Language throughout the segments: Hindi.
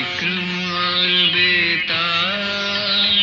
विक्रम और बेताल,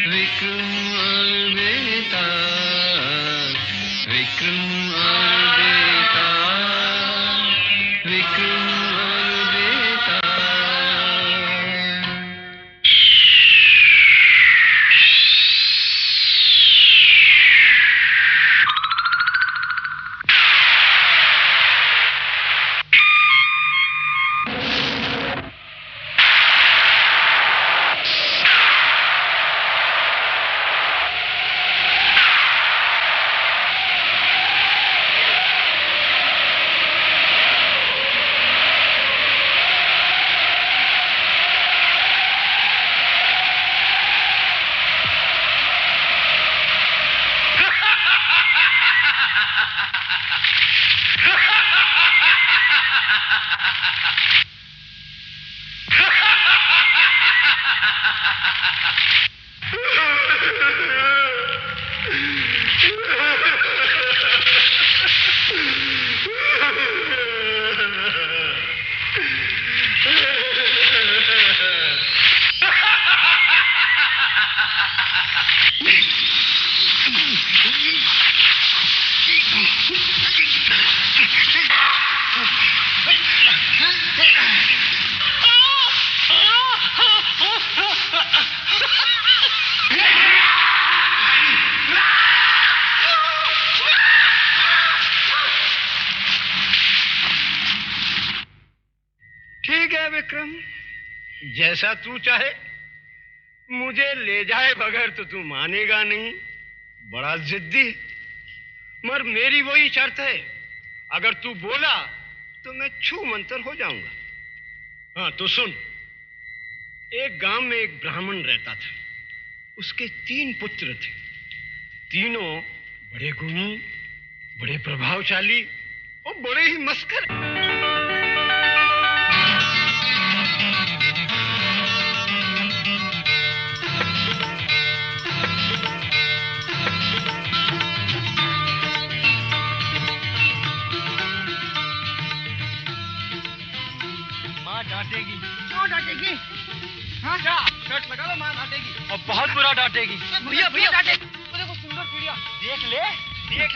विक्रम और बेताल, विक्रम और बेताल, विक्रम और बेताल। विक्रम, जैसा तू चाहे। मुझे ले जाए बगैर तो तू मानेगा नहीं, बड़ा जिद्दी। मगर मेरी वही शर्त है, अगर तू बोला तो मैं छू मंतर हो जाऊंगा। हाँ तो सुन, एक गांव में एक ब्राह्मण रहता था। उसके 3 पुत्र थे। तीनों बड़े गुणी, बड़े प्रभावशाली और बड़े ही मस्कर। डांटेगी। क्यों डांटेगी? हाँ? क्या शर्ट लगा लो, माँ डांटेगी और बहुत बुरा डांटेगी। भैया भैया डांटे। देखो सुंदर चिड़िया, देख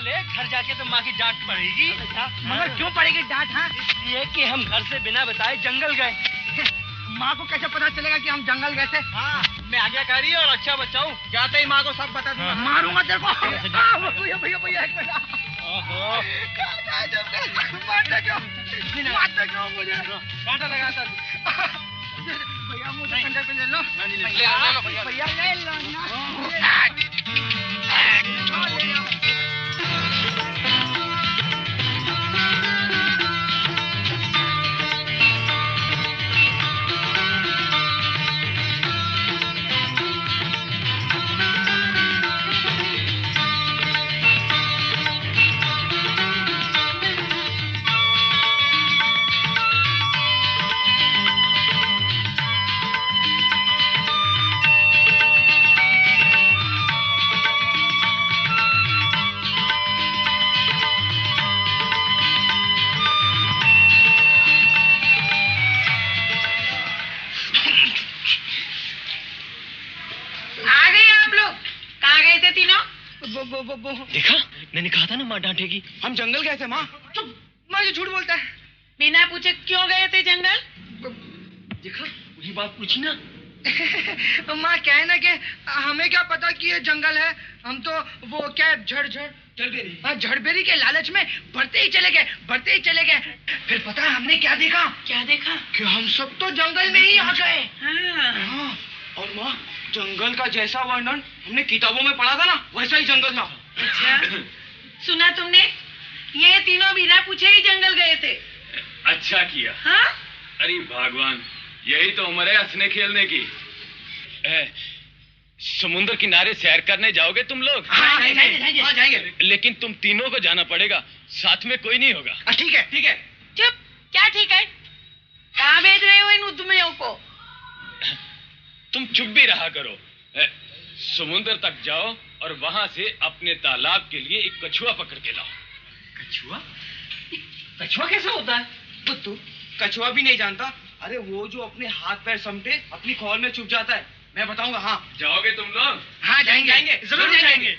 ले घर जाके तो माँ की डांट पड़ेगी। मगर क्यों पड़ेगी डांट? हाँ, इसलिए कि हम घर से बिना बताए जंगल गए। माँ को कैसे पता चलेगा कि हम जंगल गए थे? हाँ, मैं आज्ञाकारी और अच्छा बच्चा हूँ, जाते ही माँ को सब बता दूंगा। मारूंगा तेरे को। भैया भैया भैया एक मिनट। मारते क्यों मुझे? कांटा लगाता भैया मुझे कंधे पे ले लो। भैया ले लो ना। देखा, मैंने कहा था ना माँ डांटेगी। हम जंगल गए थे माँ। चुप, माँ ये झूठ बोलता है। बिना पूछे क्यों गए थे जंगल? देखा, वही बात पूछी ना। माँ क्या है ना कि हमें क्या पता कि ये जंगल है। हम तो वो क्या झड़बेरी के लालच में बढ़ते ही चले गए। फिर पता है हमने क्या देखा? कि हम सब तो जंगल में ही आ गए। हाँ। और माँ, जंगल का जैसा वर्णन हमने किताबों में पढ़ा था ना, वैसा ही जंगल था। अच्छा, सुना तुमने? ये तीनों बिना पूछे ही जंगल गए थे। अच्छा किया। हाँ? अरे भगवान, यही तो उम्र है हंसने खेलने की। समुद्र किनारे सैर करने जाओगे तुम लोग? हाँ, जाएंगे। लेकिन तुम तीनों को जाना पड़ेगा, साथ में कोई नहीं होगा। ठीक है। चुप, क्या ठीक है? कहाँ भेज रहे हो इन उद्यमियों को? तुम चुप भी रहा करो। समुद्र तक जाओ और वहां से अपने तालाब के लिए एक कछुआ पकड़ के लाओ। कछुआ कैसा होता है? तू कछुआ भी नहीं जानता अरे वो जो अपने हाथ पैर समटे अपनी खोल में छुप जाता है, मैं बताऊंगा। हाँ जाओगे तुम लोग? हाँ जाएंगे, जरूर जाएंगे।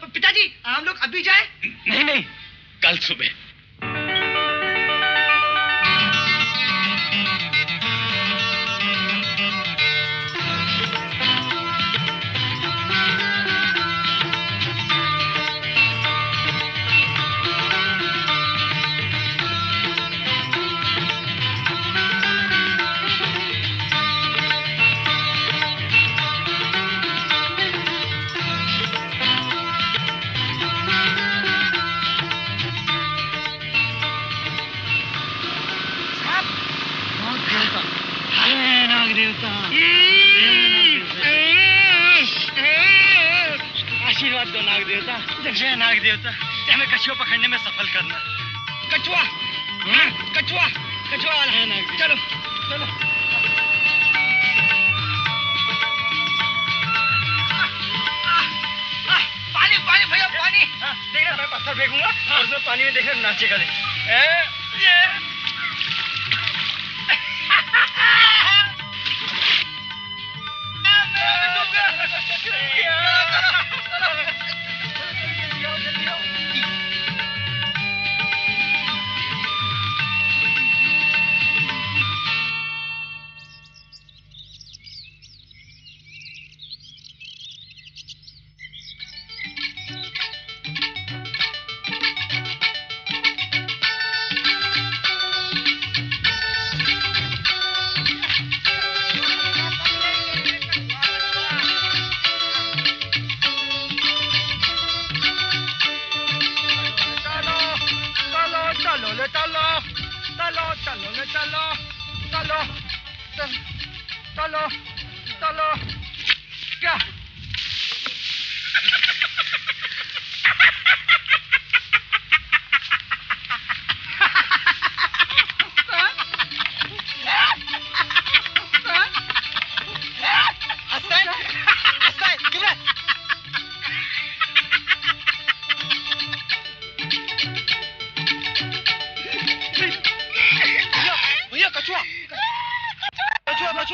पिताजी हम लोग अभी जाए? नहीं नहीं, कल सुबह। आशीर्वाद दो नाग देवता। जय नाग देवता, हमें कछुआ पकड़ने में सफल करना। कछुआ, कछुआ, कछुआ वाला है नाग। चलो चलो। पानी पानी भैया पानी। देखना मैं पत्थर फेंकूंगा और उसमें पानी में देखना नाचेगा।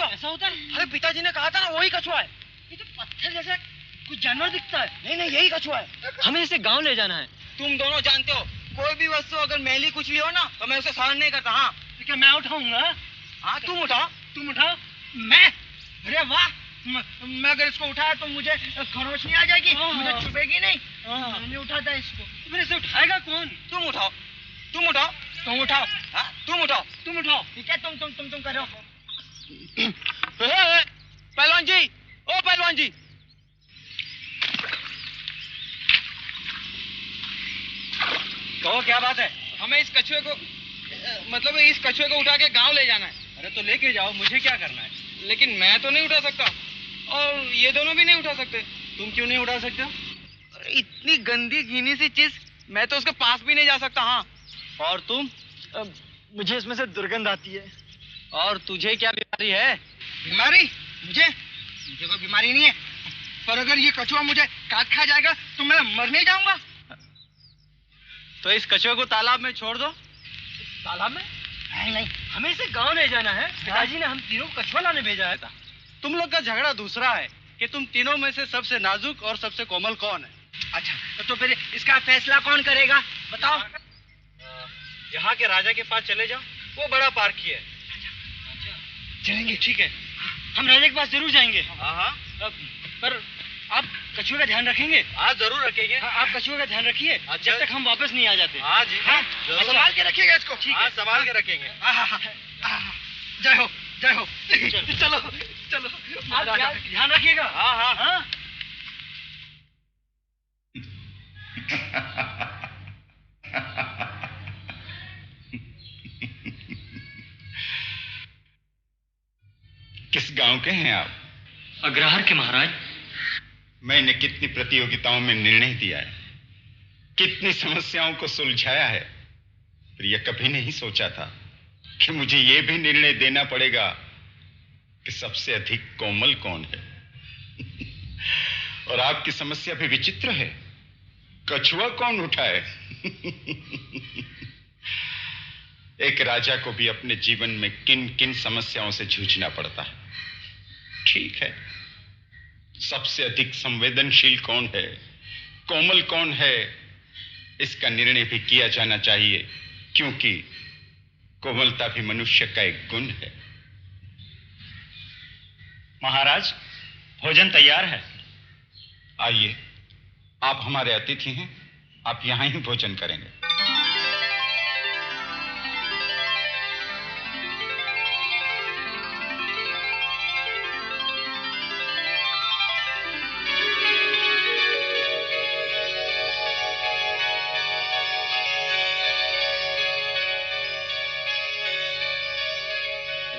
ऐसा होता है? अरे पिताजी ने कहा था ना वही कछुआ है। ये तो पत्थर जैसा कुछ जानवर दिखता है। नहीं नहीं यही कछुआ है। हमें इसे गांव ले जाना है। तुम दोनों जानते हो कोई भी वस्तु अगर मैली कुचली हो ना तो मैं उसे सहन नहीं करता। हाँ तो क्या मैं उठाऊंगा? हाँ तुम उठाओ। तुम उठाओ। मैं? अरे वाह, मैं अगर इसको उठाया तो मुझे खरोच नहीं आ जाएगी? मुझे चुभेगी नहीं? मैंने उठाता है इसको। फिर इसे उठाएगा कौन? तुम उठाओ, तुम उठाओ, तुम उठाओ। हाँ तुम उठाओ, तुम उठाओ। ठीक है तुम करो। पहलवान जी, ओ पहलवान जी, कहो क्या बात है? हमें इस कछुए को मतलब इस कछुए को उठा के गांव ले जाना है। अरे तो लेके जाओ, मुझे क्या करना है? लेकिन मैं तो नहीं उठा सकता और ये दोनों भी नहीं उठा सकते। तुम क्यों नहीं उठा सकते? इतनी गंदी घिनी सी चीज, मैं तो उसके पास भी नहीं जा सकता। हाँ और तुम? मुझे इसमें से दुर्गंध आती है। और तुझे क्या बीमारी है? बीमारी? मुझे कोई बीमारी नहीं है, पर अगर ये कछुआ मुझे काट खा जाएगा तो मैं मर नहीं जाऊंगा। तो इस कछुए को तालाब में छोड़ दो। तालाब में? नहीं, हमें इसे गांव ले जाना है। पिताजी ने हम तीनों को कछुआ लाने भेजा है। तुम लोग का झगड़ा दूसरा है कि तुम तीनों में से सबसे नाजुक और सबसे कोमल कौन है। अच्छा तो फिर इसका फैसला कौन करेगा बताओ? यहाँ के राजा के पास चले जाओ, वो बड़ा पारखी है। चलेंगे? ठीक है, हम राजा के पास जरूर जाएंगे। हाँ पर आप कछुए का ध्यान रखेंगे? हाँ जरूर रखेंगे। हाँ, आप कछुए का ध्यान रखिए। अच्छा। जब तक हम वापस नहीं आ जाते। हाँ जी, संभाल के रखिएगा इसको। ठीक हाँ है, संभाल के रखेंगे। जय हो जय हो। चलो चलो, आप ध्यान रखिएगा। हाँ हाँ हाँ। किस गांव के हैं आप? अग्रहार के महाराज। मैंने कितनी प्रतियोगिताओं में निर्णय दिया है, कितनी समस्याओं को सुलझाया है, पर यह कभी नहीं सोचा था कि मुझे यह भी निर्णय देना पड़ेगा कि सबसे अधिक कोमल कौन है। और आपकी समस्या भी विचित्र है, कछुआ कौन उठाए? एक राजा को भी अपने जीवन में किन किन समस्याओं से जूझना पड़ता है। ठीक है, सबसे अधिक संवेदनशील कौन है, कोमल कौन है, इसका निर्णय भी किया जाना चाहिए, क्योंकि कोमलता भी मनुष्य का एक गुण है। महाराज, भोजन तैयार है। आइए, आप हमारे अतिथि हैं, आप यहां ही भोजन करेंगे।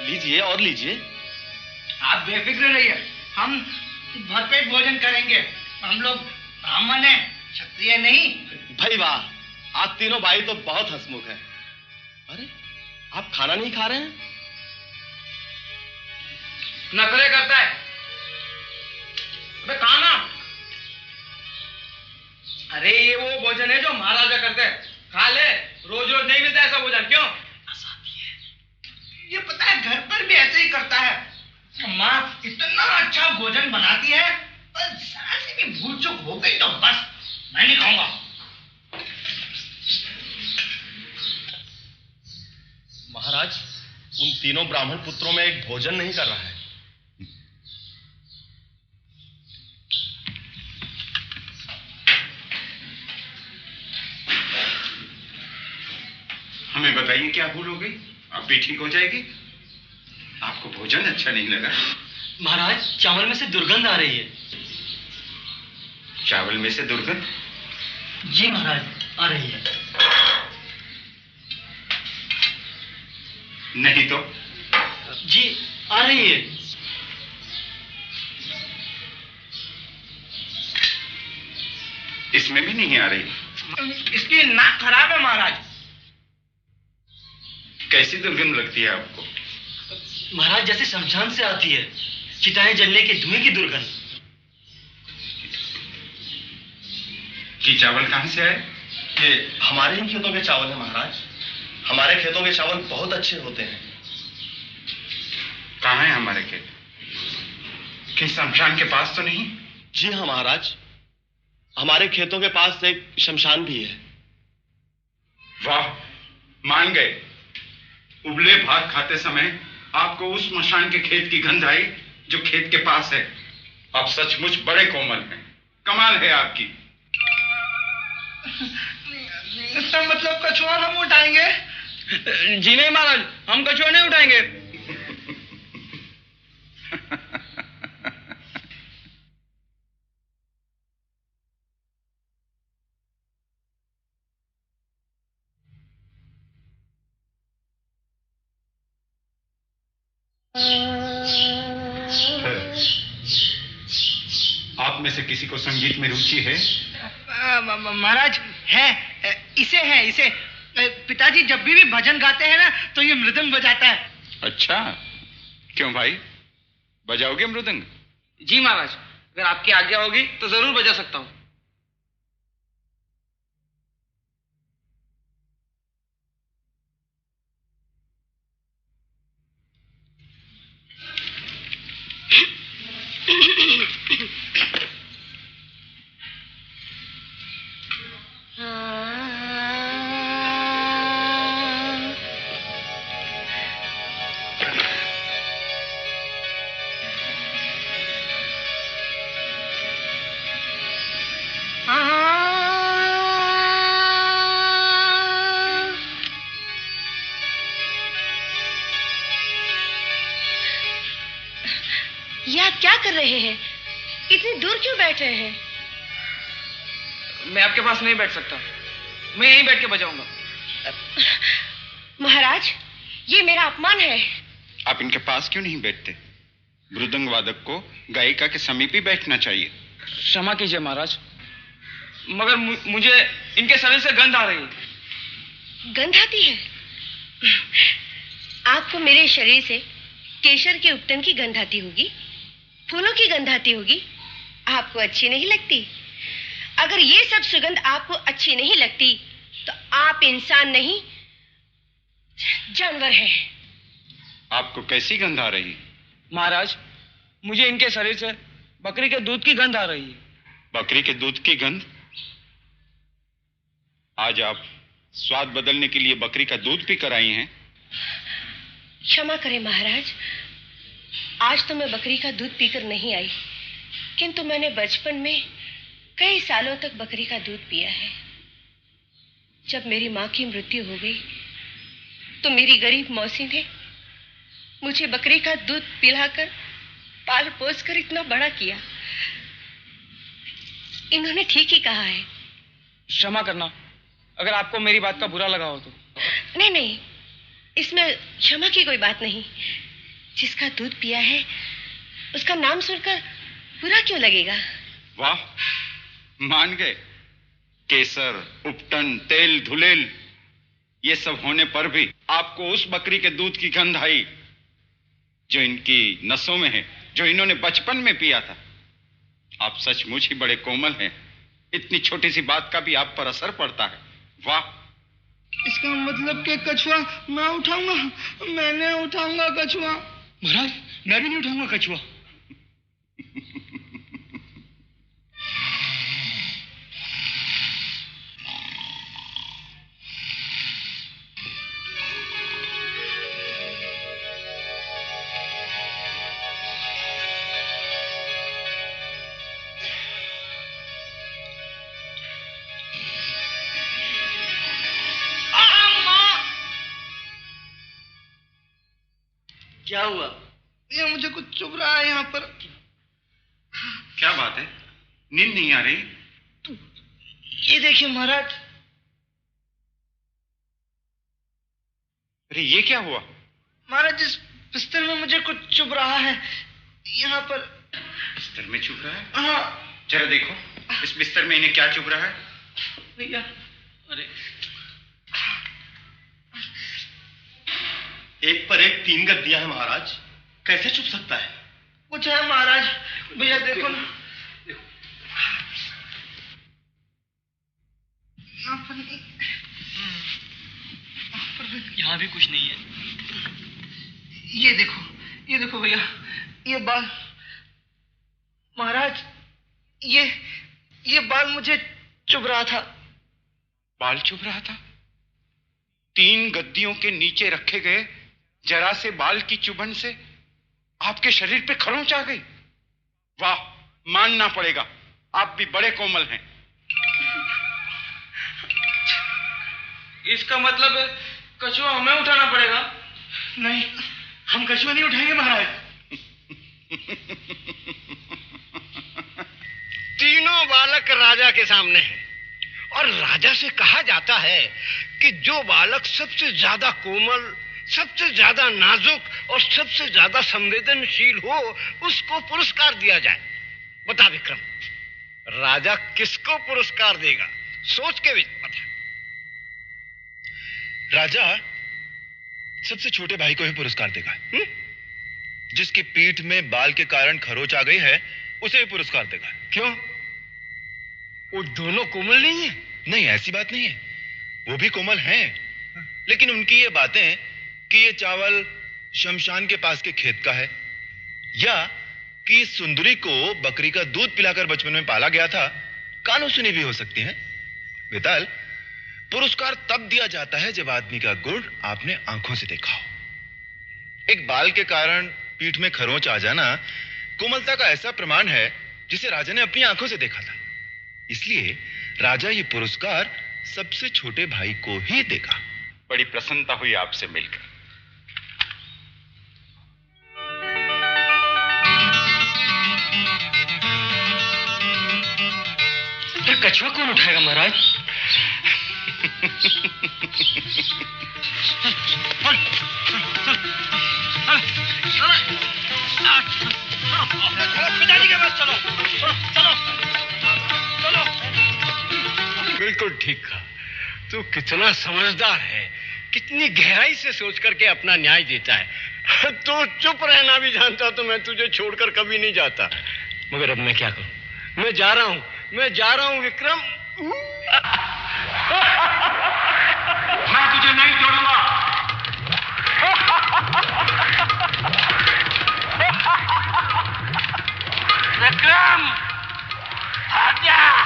लीजिए और लीजिए। आप बेफिक्र रहिए, हम भरपेट भोजन करेंगे। हम लोग ब्राह्मण हैं, क्षत्रिय नहीं। भाई वाह, आप तीनों भाई तो बहुत हंसमुख हैं। अरे, आप खाना नहीं खा रहे हैं? नखरे करता है। अबे खाना। अरे ये वो भोजन है जो महाराजा करते हैं, खा ले। रोज रोज नहीं मिलता ऐसा भोजन, क्यों? ये पता है, घर पर भी ऐसे ही करता है। माँ इतना अच्छा भोजन बनाती है, पर जरा सी भी भूल चूक हो गई तो बस मैं नहीं खाऊंगा। महाराज, उन तीनों ब्राह्मण पुत्रों में एक भोजन नहीं कर रहा है। हमें बताइए क्या भूल हो गई, अब भी ठीक हो जाएगी। आपको भोजन अच्छा नहीं लगा? महाराज, चावल में से दुर्गंध आ रही है। चावल में से दुर्गंध? जी महाराज, आ रही है। नहीं तो? जी, आ रही है। इसमें भी नहीं आ रही। इसकी नाक खराब है महाराज। कैसी दुर्गंध लगती है आपको? महाराज, जैसे शमशान से आती है, चिताएं जलने के धुएं की दुर्गंध। कि चावल कहां से आए? ये हमारे ही खेतों के चावल है महाराज। हमारे खेतों के चावल बहुत अच्छे होते हैं। कहां है हमारे खेत? कि शमशान के पास तो नहीं? जी हाँ महाराज, हमारे खेतों के पास एक शमशान भी है। वाह, मान गए। उबले भात खाते समय आपको उस मशान के खेत की गंध आई जो खेत के पास है। आप सचमुच बड़े कोमल हैं, कमाल है आपकी। इसका मतलब कछुआ हम उठाएंगे? जी नहीं महाराज, हम कछुआ नहीं उठाएंगे। आप में से किसी को संगीत में रुचि है? महाराज है, इसे पिताजी जब भी भजन गाते हैं ना तो ये मृदंग बजाता है। अच्छा, क्यों भाई, बजाओगे मृदंग? जी महाराज, अगर आपकी आज्ञा होगी तो जरूर बजा सकता हूँ। ये आप क्या कर रहे हैं? इतनी दूर क्यों बैठ रहे हैं? मैं आपके पास नहीं बैठ सकता, मैं यहीं बैठ के बजाऊंगा। महाराज, ये मेरा अपमान है। आप इनके पास क्यों नहीं बैठते? मृदंग वादक को गायिका के समीप ही बैठना चाहिए। क्षमा कीजिए महाराज, मगर मुझे इनके शरीर से गंध आ रही है। गंध आती है? आपको मेरे शरीर से केशर के उपटन की गंध आती होगी, फूलों की गंध आती होगी। आपको अच्छी नहीं लगती? अगर ये सब सुगंध आपको अच्छी नहीं लगती तो आप इंसान नहीं, जानवर है। आपको कैसी गंध आ रही? महाराज, मुझे इनके शरीर से बकरी के दूध की गंध आ रही है। बकरी के दूध की गंध? आज आप स्वाद बदलने के लिए बकरी का दूध पीकर आई हैं? क्षमा करें महाराज, आज तो मैं बकरी का दूध पीकर नहीं आई, किंतु मैंने बचपन में कई सालों तक बकरी का दूध पिया है। जब मेरी माँ की मृत्यु हो गई तो मेरी गरीब मौसी ने मुझे बकरी का दूध पिलाकर पाल पोस कर इतना बड़ा किया। इन्होंने ठीक ही कहा है। क्षमा करना अगर आपको मेरी बात का बुरा लगा हो तो। नहीं नहीं, इसमें क्षमा की कोई बात नहीं। जिसका दूध पिया है उसका नाम सुनकर बुरा क्यों लगेगा? वाह, मान गए। केसर, उपटन, तेल, धुलेल, ये सब होने पर भी आपको उस बकरी के दूध की गंध आई जो इनकी नसों में है, जो इन्होंने बचपन में पिया था। आप सचमुच ही बड़े कोमल हैं। इतनी छोटी सी बात का भी आप पर असर पड़ता है। वाह। इसका मतलब कि कछुआ मैं उठाऊंगा? मैंने उठाऊंगा कछुआ। महाराज, मैं भी नहीं उठाऊंगा कछुआ। क्या हुआ? ये मुझे कुछ चुभ रहा है यहाँ पर। क्या बात है? नींद नहीं आ रही? ये देखिए महाराज। अरे ये क्या हुआ? महाराज, इस बिस्तर में मुझे कुछ चुभ रहा है यहाँ पर। बिस्तर में चुभ रहा है? हाँ। जरा देखो इस बिस्तर में इन्हें क्या चुभ रहा है। भैया, अरे एक पर एक 3 गद्दियां हैं महाराज, कैसे चुभ सकता है? कुछ है महाराज। भैया देखो ना, यहाँ पर नहीं, यहाँ भी कुछ नहीं है। ये देखो भैया, ये बाल। महाराज, ये बाल मुझे चुभ रहा था। बाल चुभ रहा था? 3 गद्दियों के नीचे रखे गए जरा से बाल की चुभन से आपके शरीर पे खरोंच आ गई। वाह, मानना पड़ेगा, आप भी बड़े कोमल हैं। इसका मतलब कछुआ हमें उठाना पड़ेगा? नहीं, हम कछुआ नहीं उठाएंगे महाराज। तीनों बालक राजा के सामने हैं और राजा से कहा जाता है कि जो बालक सबसे ज्यादा कोमल, सबसे ज्यादा नाजुक और सबसे ज्यादा संवेदनशील हो उसको पुरस्कार दिया जाए। बता विक्रम, राजा किसको पुरस्कार देगा? सोच के बता। राजा सबसे छोटे भाई को ही पुरस्कार देगा। जिसकी पीठ में बाल के कारण खरोच आ गई है उसे ही पुरस्कार देगा। क्यों? वो दोनों कोमल नहीं है? नहीं, ऐसी बात नहीं है, वो भी कोमल हैं, लेकिन उनकी ये बातें कि ये चावल शमशान के पास के खेत का है, या कि सुंदरी को बकरी का दूध पिलाकर बचपन में पाला गया था, कानों सुनी भी हो सकती हैं। विताल, पुरस्कार तब दिया जाता है जब आदमी का गुण आपने आंखों से देखा हो। एक बाल के कारण पीठ में खरोंच आ जाना कोमलता का ऐसा प्रमाण है जिसे राजा ने अपनी आंखों से देखा था। इसलिए राजा ये पुरस्कार सबसे छोटे भाई को ही देगा। बड़ी प्रसन्नता हुई आपसे मिलकर। कछुआ कौन उठाएगा महाराज? पिताजी के पास चलो, चलो, चलो। बिल्कुल ठीक कहा। तू कितना समझदार है, कितनी गहराई से सोच करके अपना न्याय देता है। तो चुप रहना भी जानता तो मैं तुझे छोड़कर कभी नहीं जाता। मगर अब मैं क्या करूं? मैं जा रहा हूं विक्रम। मैं तुझे नहीं छोड़ूंगा। विक्रम, हट जा,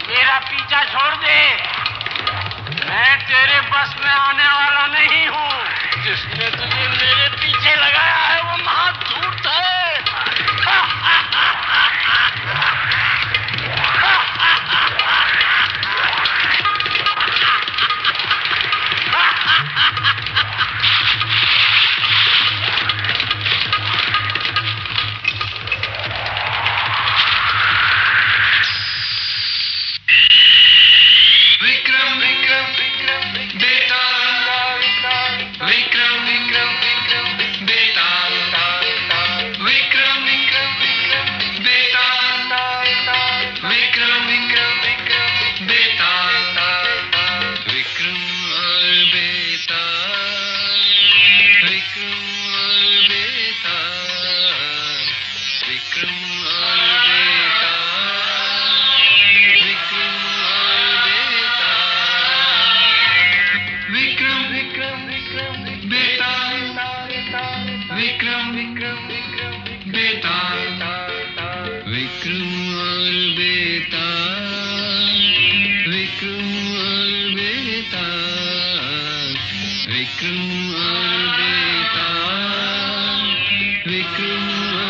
मेरा पीछा छोड़ दे। मैं तेरे बस में आने वाला नहीं हूँ। जिसने तुझे मेरे पीछे लगाया है वो महाधूर्त है। विक्रम और बेताल, विक्रम